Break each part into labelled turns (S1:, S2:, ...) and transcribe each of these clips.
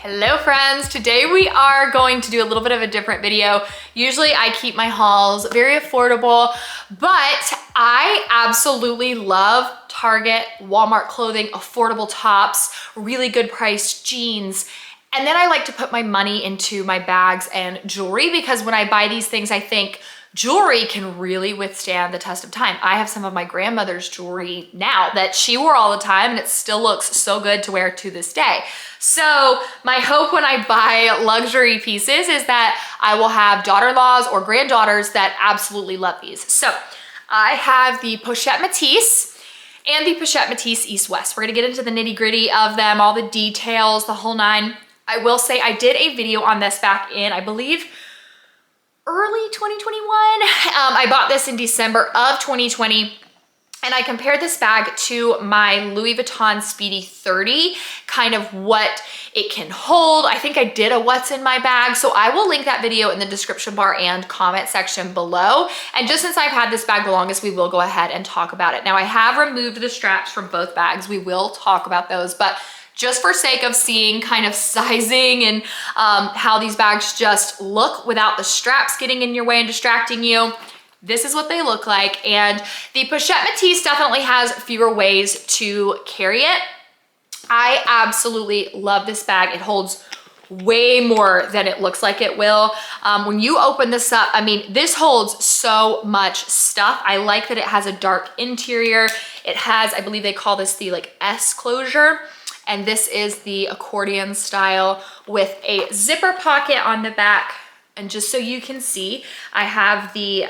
S1: Hello friends, today we are going to do a little bit of a different video. Usually I keep my hauls very affordable, but I absolutely love Target, Walmart clothing, affordable tops, really good priced jeans. And then I like to put my money into my bags and jewelry because when I buy these things, I think jewelry can really withstand the test of time. I have some of my grandmother's jewelry now that she wore all the time and it still looks so good to wear to this day. So my hope when I buy luxury pieces is that I will have daughter-in-laws or granddaughters that absolutely love these. So I have the Pochette Metis and the Pochette Metis East-West. We're gonna get into the nitty-gritty of them, all the details, the whole nine. I will say I did a video on this back in, I believe, early 2021. I bought this in December of 2020 and I compared this bag to my Louis Vuitton Speedy 30, kind of what it can hold. I think I did a what's in my bag. So I will link that video in the description bar and comment section below. And just since I've had this bag the longest, we will go ahead and talk about it. Now I have removed the straps from both bags. We will talk about those, but just for sake of seeing kind of sizing and how these bags just look without the straps getting in your way and distracting you, this is what they look like. And the Pochette Metis definitely has fewer ways to carry it. I absolutely love this bag. It holds way more than it looks like it will. When you open this up, I mean, this holds so much stuff. I like that it has a dark interior. It has, I believe they call this the like S closure. And this is the accordion style with a zipper pocket on the back. And just so you can see, I have the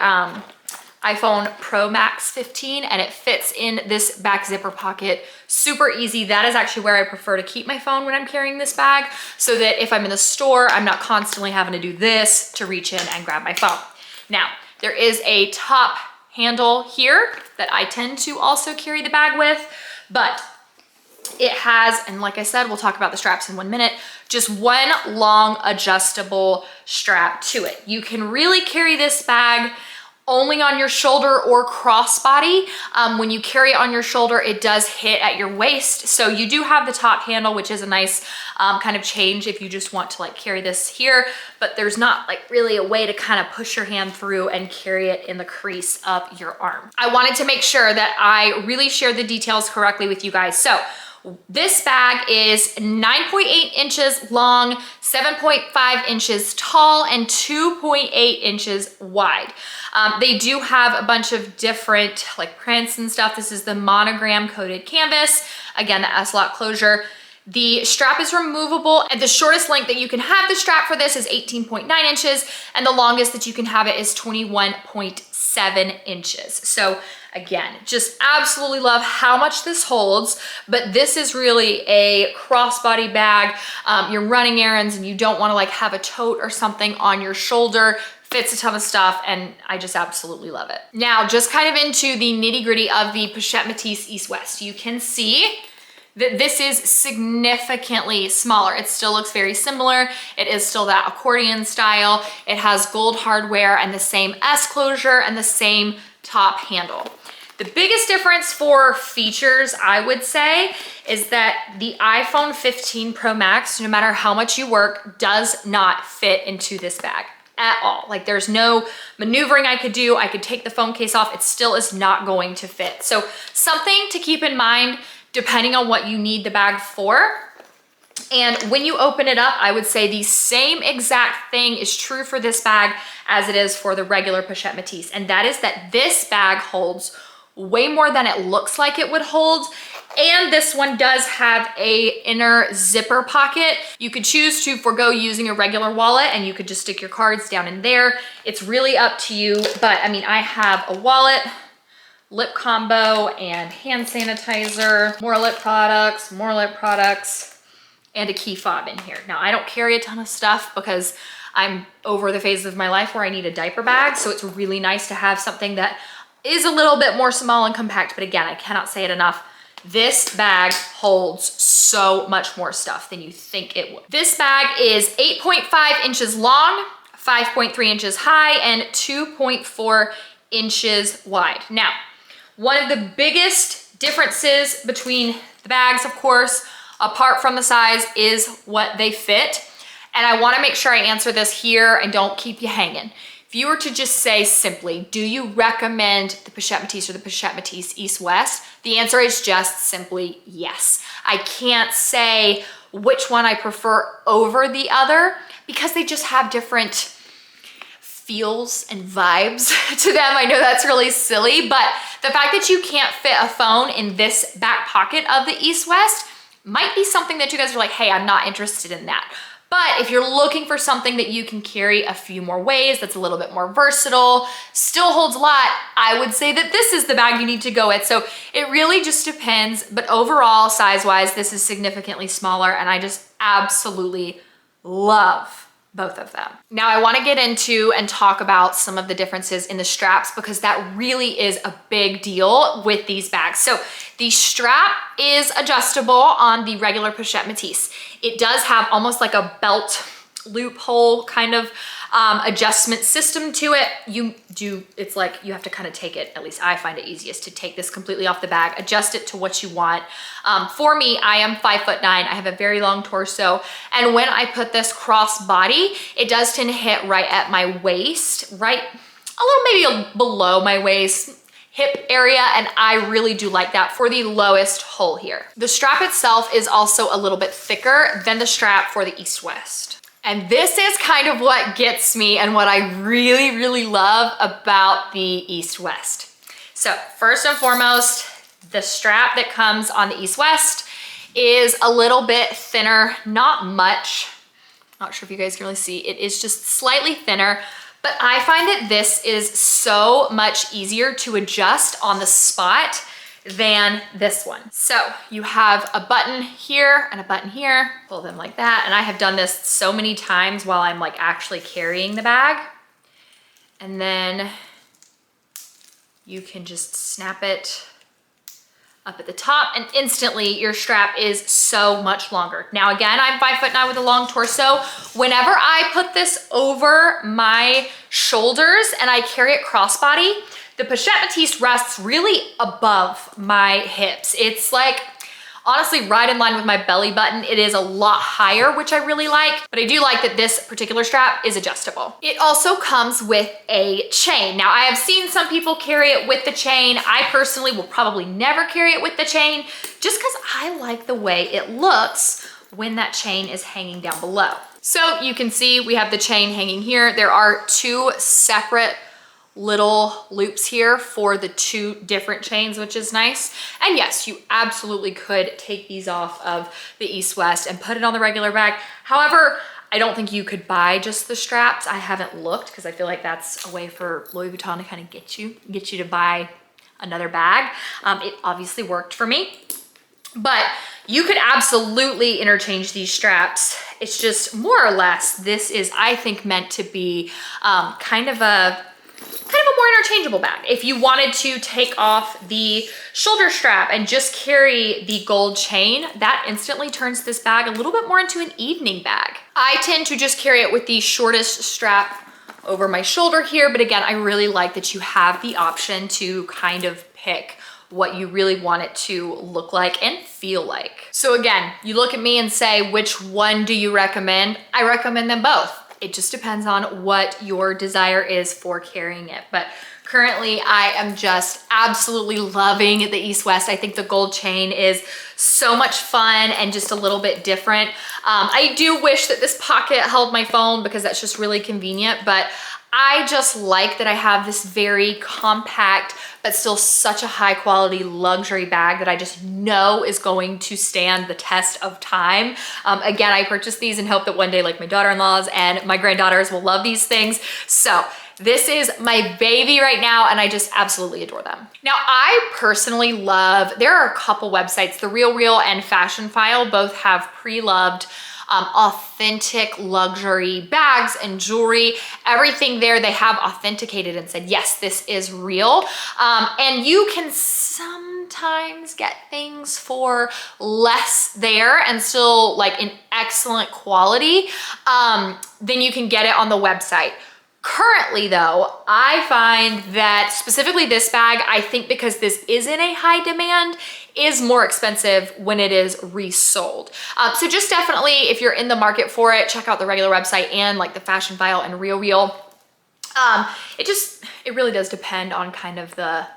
S1: iPhone Pro Max 15 and it fits in this back zipper pocket. Super easy. That is actually where I prefer to keep my phone when I'm carrying this bag, so that if I'm in the store, I'm not constantly having to do this to reach in and grab my phone. Now, there is a top handle here that I tend to also carry the bag with, but it has, and like I said, we'll talk about the straps in 1 minute, just one long adjustable strap to it. You can really carry this bag only on your shoulder or crossbody. When you carry it on your shoulder, it does hit at your waist. So you do have the top handle, which is a nice kind of change if you just want to like carry this here, but there's not like really a way to kind of push your hand through and carry it in the crease of your arm. I wanted to make sure that I really shared the details correctly with you guys. So this bag is 9.8 inches long, 7.5 inches tall, and 2.8 inches wide. They do have a bunch of different like prints and stuff. This is the monogram coated canvas. Again, the S-lock closure. The strap is removable, and the shortest length that you can have the strap for this is 18.9 inches, and the longest that you can have it is 21.7 inches. So again, just absolutely love how much this holds, but this is really a crossbody bag. You're running errands and you don't want to like have a tote or something on your shoulder. Fits a ton of stuff, and I just absolutely love it. Now, just kind of into the nitty gritty of the Pochette Metis East-West. You can see that this is significantly smaller. It still looks very similar. It is still that accordion style. It has gold hardware and the same S closure and the same top handle. The biggest difference for features, I would say, is that the iPhone 15 Pro Max, no matter how much you work, does not fit into this bag at all. Like there's no maneuvering I could do. I could take the phone case off. It still is not going to fit. So something to keep in mind depending on what you need the bag for. And when you open it up, I would say the same exact thing is true for this bag as it is for the regular Pochette Metis. And that is that this bag holds way more than it looks like it would hold. And this one does have a inner zipper pocket. You could choose to forego using a regular wallet and you could just stick your cards down in there. It's really up to you. But I mean, I have a wallet, lip combo, and hand sanitizer, more lip products, and a key fob in here. Now, I don't carry a ton of stuff because I'm over the phase of my life where I need a diaper bag. So it's really nice to have something that is a little bit more small and compact. But again, I cannot say it enough. This bag holds so much more stuff than you think it would. This bag is 8.5 inches long, 5.3 inches high, and 2.4 inches wide. Now, one of the biggest differences between the bags, of course, apart from the size is what they fit. And I wanna make sure I answer this here and don't keep you hanging. If you were to just say simply, do you recommend the Pochette Metis or the Pochette Metis East-West? The answer is just simply yes. I can't say which one I prefer over the other because they just have different feels and vibes to them. I know that's really silly, but the fact that you can't fit a phone in this back pocket of the East-West might be something that you guys are like, hey, I'm not interested in that. But if you're looking for something that you can carry a few more ways, that's a little bit more versatile, still holds a lot, I would say that this is the bag you need to go with. So it really just depends, but overall, size-wise, this is significantly smaller, and I just absolutely love both of them. Now I wanna get into and talk about some of the differences in the straps because that really is a big deal with these bags. So the strap is adjustable on the regular Pochette Metis. It does have almost like a belt loophole kind of adjustment system to it. It's like you have to kind of take it, at least I find it easiest to take this completely off the bag, adjust it to what you want. For me, I am 5'9", I have a very long torso, and when I put this cross body, it does tend to hit right at my waist, right a little maybe below my waist, hip area, and I really do like that for the lowest hole here. The strap itself is also a little bit thicker than the strap for the East-West. And this is kind of what gets me and what I really, really love about the East-West. So first and foremost, the strap that comes on the East-West is a little bit thinner, not much. Not sure if you guys can really see. It is just slightly thinner, but I find that this is so much easier to adjust on the spot than this one. So you have a button here and a button here, pull them like that. And I have done this so many times while I'm like actually carrying the bag. And then you can just snap it up at the top and instantly your strap is so much longer. Now again, I'm 5'9" with a long torso. Whenever I put this over my shoulders and I carry it crossbody, the Pochette Metis rests really above my hips. It's like, honestly, right in line with my belly button. It is a lot higher, which I really like, but I do like that this particular strap is adjustable. It also comes with a chain. Now, I have seen some people carry it with the chain. I personally will probably never carry it with the chain just because I like the way it looks when that chain is hanging down below. So you can see we have the chain hanging here. There are two separate little loops here for the two different chains, which is nice. And yes, you absolutely could take these off of the East-West and put it on the regular bag. However, I don't think you could buy just the straps. I haven't looked because I feel like that's a way for Louis Vuitton to kind of get you to buy another bag. It obviously worked for me, but you could absolutely interchange these straps. It's just more or less, this is, I think, meant to be kind of a more interchangeable bag. If you wanted to take off the shoulder strap and just carry the gold chain, that instantly turns this bag a little bit more into an evening bag. I tend to just carry it with the shortest strap over my shoulder here, but again, I really like that you have the option to kind of pick what you really want it to look like and feel like. So again, you look at me and say, which one do you recommend? I recommend them both. It just depends on what your desire is for carrying it. But currently I am just absolutely loving the East-West. I think the gold chain is so much fun and just a little bit different. I do wish that this pocket held my phone because that's just really convenient, but I just like that I have this very compact, but still such a high quality luxury bag that I just know is going to stand the test of time. Again, I purchased these in hope that one day like my daughter-in-laws and my granddaughters will love these things. So this is my baby right now and I just absolutely adore them. Now I personally love, there are a couple websites, The RealReal and Fashion File both have pre-loved authentic luxury bags and jewelry. Everything there they have authenticated and said, yes, this is real. And you can sometimes get things for less there and still like in excellent quality than you can get it on the website. Currently though, I find that specifically this bag, I think because this is in a high demand, is more expensive when it is resold. So just definitely, if you're in the market for it, check out the regular website and like the Fashion File and RealReal. It really does depend on kind of the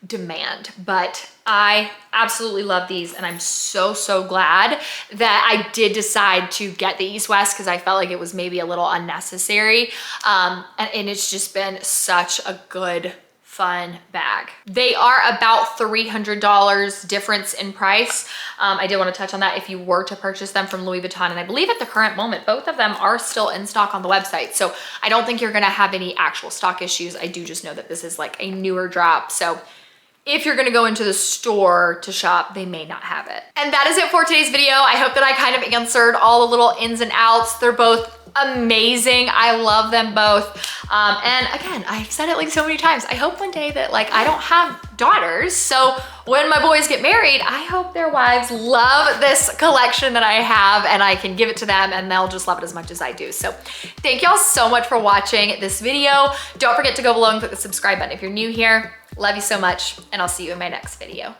S1: demand, but I absolutely love these, and I'm so glad that I did decide to get the East West, because I felt like it was maybe a little unnecessary, and it's just been such a good fun bag. They are about $300 difference in price. I did want to touch on that if you were to purchase them from Louis Vuitton, and I believe at the current moment both of them are still in stock on the website, so I don't think you're gonna have any actual stock issues. I do just know that this is like a newer drop, so if you're gonna go into the store to shop, they may not have it. And that is it for today's video. I hope that I kind of answered all the little ins and outs. They're both amazing. I love them both. And again, I've said it like so many times, I hope one day that like I don't have daughters, so when my boys get married, I hope their wives love this collection that I have, and I can give it to them and they'll just love it as much as I do. So thank y'all so much for watching this video. Don't forget to go below and click the subscribe button if you're new here. Love you so much, and I'll see you in my next video.